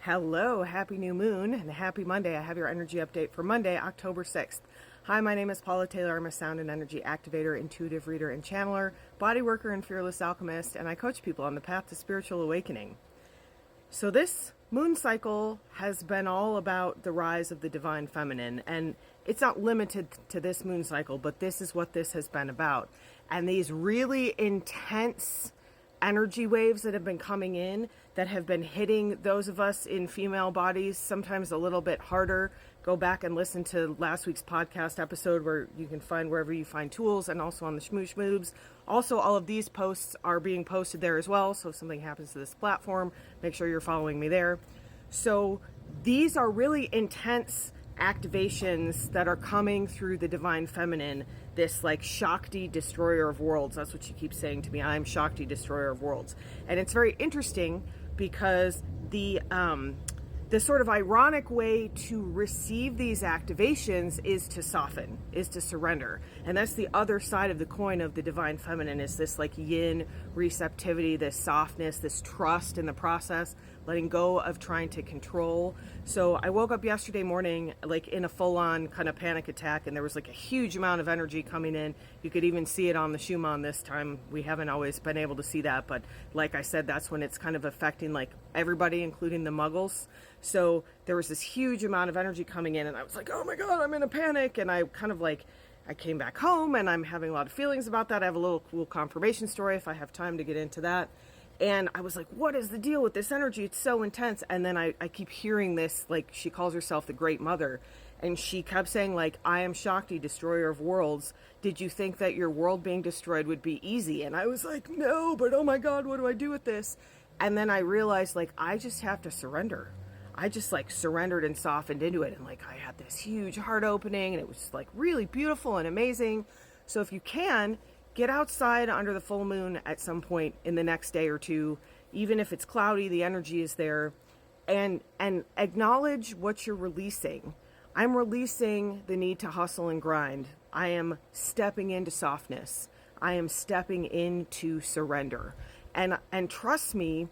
Hello, happy new moon and happy Monday. I have your energy update for Monday, October 6th. Hi, my name is Paula Taylor. I'm a sound and energy activator, intuitive reader, and channeler, body worker, and fearless alchemist, and I coach people on the path to spiritual awakening. So this moon cycle has been all about the rise of the divine feminine, and it's not limited to this moon cycle, but this is what this has been about. And these really intense energy waves that have been coming in that have been hitting those of us in female bodies sometimes a little bit harder. Go back and listen to last week's podcast episode where you can find wherever you find tools, and also on the Shmoosh Moves. Also, all of these posts are being posted there as well, so if something happens to this platform, make sure you're following me there. So these are really intense activations that are coming through the divine feminine, this like Shakti, destroyer of worlds. That's what she keeps saying to me. I'm Shakti, destroyer of worlds. And it's very interesting because the sort of ironic way to receive these activations is to soften, is to surrender. And that's the other side of the coin of the divine feminine, is this like yin receptivity, this softness, this trust in the process, letting go of trying to control. So I woke up yesterday morning like in a full-on kind of panic attack, and there was like a huge amount of energy coming in. You could even see it on the Schumann this time. We haven't always been able to see that, but like I said, that's when it's kind of affecting like everybody, including the muggles. So there was this huge amount of energy coming in, and I was like, oh my God, I'm in a panic. And I kind of like, I came back home and I'm having a lot of feelings about that. I have a little cool confirmation story if I have time to get into that. And I was like, what is the deal with this energy? It's so intense. And then I keep hearing this, like she calls herself the Great Mother. And she kept saying like, I am Shakti, destroyer of worlds. Did you think that your world being destroyed would be easy? And I was like, no, but oh my God, what do I do with this? And then I realized like, I just have to surrender. I just like surrendered and softened into it. And like, I had this huge heart opening, and it was like really beautiful and amazing. So if you can, get outside under the full moon at some point in the next day or two, even if it's cloudy, the energy is there, and acknowledge what you're releasing. I'm releasing the need to hustle and grind. I am stepping into softness. I am stepping into surrender. And trust me,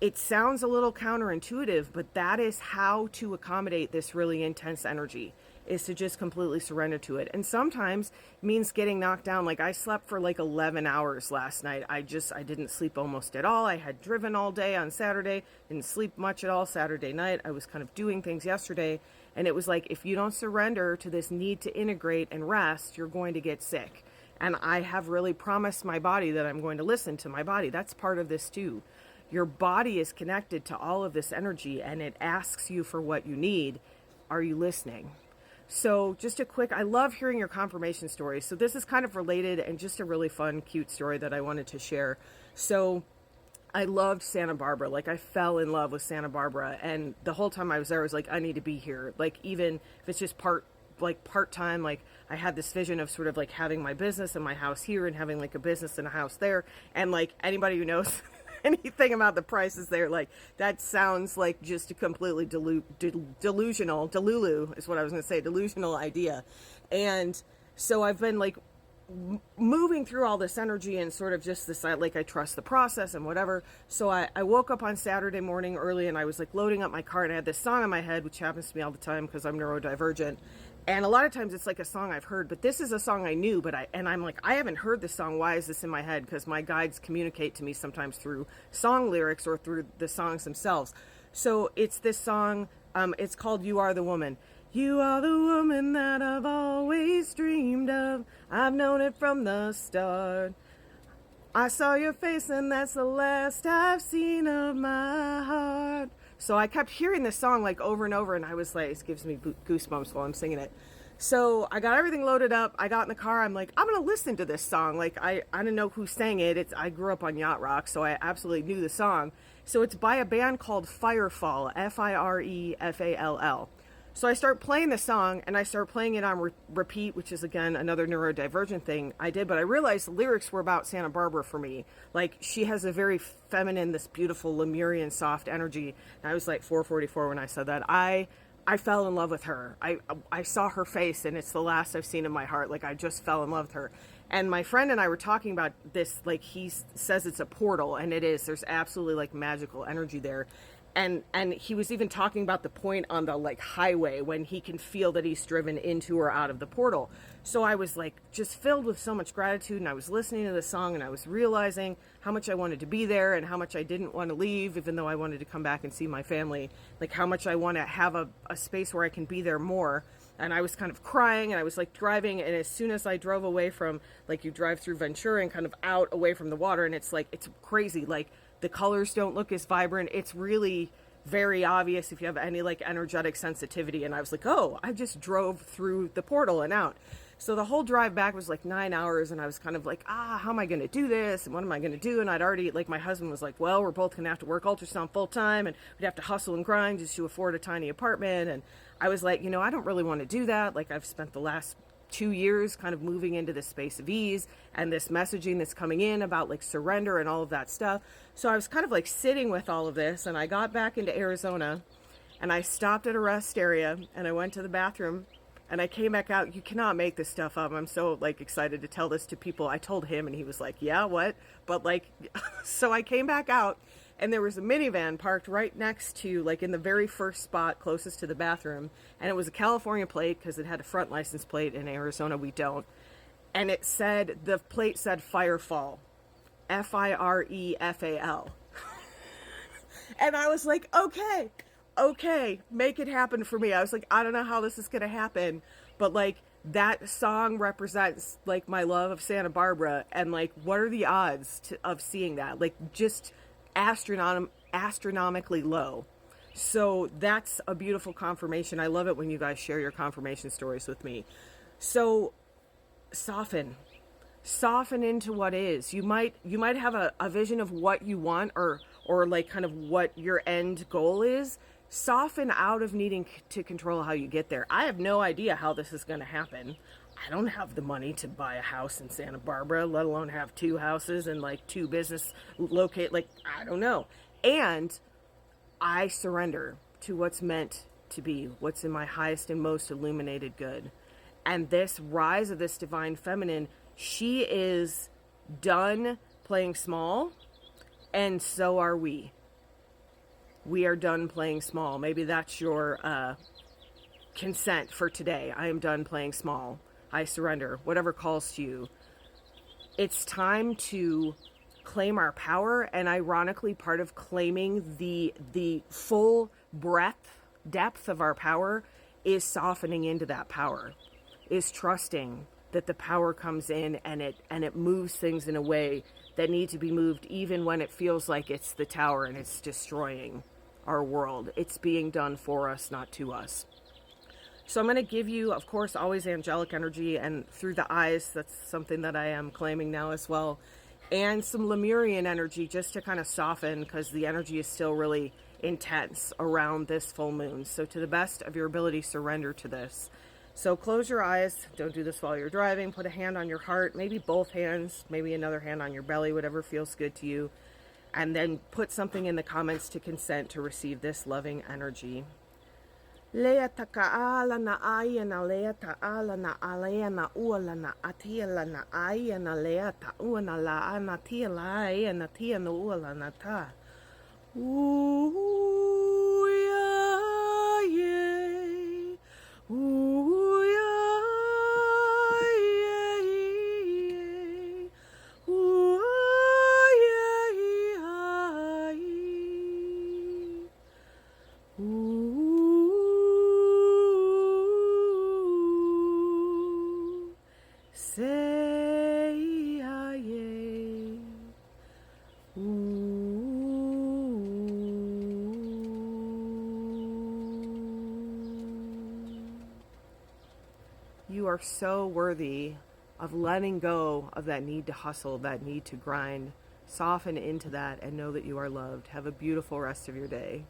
it sounds a little counterintuitive, but that is how to accommodate this really intense energy, is to just completely surrender to it. And sometimes means getting knocked down. Like I slept for like 11 hours last night. I didn't sleep almost at all. I had driven all day on Saturday, didn't sleep much at all Saturday night. I was kind of doing things yesterday. And it was like, if you don't surrender to this need to integrate and rest, you're going to get sick. And I have really promised my body that I'm going to listen to my body. That's part of this too. Your body is connected to all of this energy, and it asks you for what you need. Are you listening? So just a quick, I love hearing your confirmation stories. So this is kind of related and just a really fun, cute story that I wanted to share. So I loved Santa Barbara. Like I fell in love with Santa Barbara. And the whole time I was there, I was like, I need to be here. Like even if it's just part-time, like I had this vision of sort of like having my business and my house here and having like a business and a house there. And like anybody who knows anything about the prices there, like that sounds like just a completely delusional is what I was going to say, delusional idea. And so I've been like moving through all this energy and sort of just this, like I trust the process and whatever. So I woke up on Saturday morning early, and I was like loading up my car, and I had this song in my head, which happens to me all the time because I'm neurodivergent. And a lot of times it's like a song I've heard, but this is a song I knew, I'm like, I haven't heard this song. Why is this in my head? Because my guides communicate to me sometimes through song lyrics or through the songs themselves. So it's this song, it's called You Are the Woman. You are the woman that I've always dreamed of. I've known it from the start. I saw your face, and that's the last I've seen of my heart. So I kept hearing this song like over and over, and I was like, it gives me goosebumps while I'm singing it. So I got everything loaded up. I got in the car. I'm like, I'm going to listen to this song. Like, I didn't know who sang it. I grew up on yacht rock, so I absolutely knew the song. So it's by a band called Firefall, Firefall. So I start playing the song, and I start playing it on repeat, which is, again, another neurodivergent thing I did. But I realized the lyrics were about Santa Barbara for me. Like, she has a very feminine, this beautiful Lemurian soft energy. And I was like 444 when I said that. I fell in love with her. I saw her face, and it's the last I've seen in my heart. Like, I just fell in love with her. And my friend and I were talking about this, like he says it's a portal, and it is. There's absolutely like magical energy there. And he was even talking about the point on the like highway when he can feel that he's driven into or out of the portal. So I was like just filled with so much gratitude, and I was listening to the song, and I was realizing how much I wanted to be there and how much I didn't want to leave, even though I wanted to come back and see my family, like how much I want to have a space where I can be there more. And I was kind of crying, and I was like driving, and as soon as I drove away from, like, you drive through Ventura and kind of out away from the water, and it's like, it's crazy, like the colors don't look as vibrant. It's really very obvious if you have any like energetic sensitivity. And I was like, oh, I just drove through the portal and out. So the whole drive back was like 9 hours, and I was kind of like, how am I going to do this? And what am I going to do? And I'd already, like, my husband was like, well, we're both going to have to work ultrasound full time, and we'd have to hustle and grind just to afford a tiny apartment. And I was like, I don't really want to do that. Like, I've spent the last 2 years kind of moving into this space of ease and this messaging that's coming in about like surrender and all of that stuff. So I was kind of like sitting with all of this, and I got back into Arizona, and I stopped at a rest area, and I went to the bathroom, and I came back out. You cannot make this stuff up. I'm so like excited to tell this to people. I told him, and he was like, yeah, what? But like, so I came back out, and there was a minivan parked right next to, like, in the very first spot closest to the bathroom. And it was a California plate because it had a front license plate. In Arizona, we don't. And it said, the plate said Firefall. Firefal. And I was like, okay, make it happen for me. I was like, I don't know how this is going to happen, but like, that song represents like my love of Santa Barbara. And like, what are the odds of seeing that? Like, just astronomically low. So that's a beautiful confirmation. I love it when you guys share your confirmation stories with me. So soften into what is. You might have a vision of what you want, or like kind of what your end goal is. Soften out of needing to control how you get there. I have no idea how this is going to happen. I don't have the money to buy a house in Santa Barbara, let alone have 2 houses and like 2 business locate. Like, I don't know. And I surrender to what's meant to be, what's in my highest and most illuminated good. And this rise of this divine feminine, she is done playing small, and so are we. We are done playing small. Maybe that's your consent for today. I am done playing small. I surrender. Whatever calls to you. It's time to claim our power, and ironically, part of claiming the full depth of our power is softening into that power, is trusting that the power comes in and it moves things in a way that need to be moved, even when it feels like it's the tower and it's destroying our world. It's being done for us, not to us. So I'm going to give you, of course, always angelic energy, and through the eyes, that's something that I am claiming now as well, and some Lemurian energy just to kind of soften, because the energy is still really intense around this full moon. So to the best of your ability, surrender to this. So close your eyes. Don't do this while you're driving. Put a hand on your heart, maybe both hands, maybe another hand on your belly, whatever feels good to you. And then put something in the comments to consent to receive this loving energy. Lea ta'ala na aya na lea ta'ala na alea na uala na atia la na aya na lea ta'ua na la ana tia la aya na tia na uala na ta. Ooh ya ye. Ooh ya ye. Ooh ya ye. Ooh. Say aye. Ooh. You are so worthy of letting go of that need to hustle, that need to grind. Soften into that and know that you are loved. Have a beautiful rest of your day.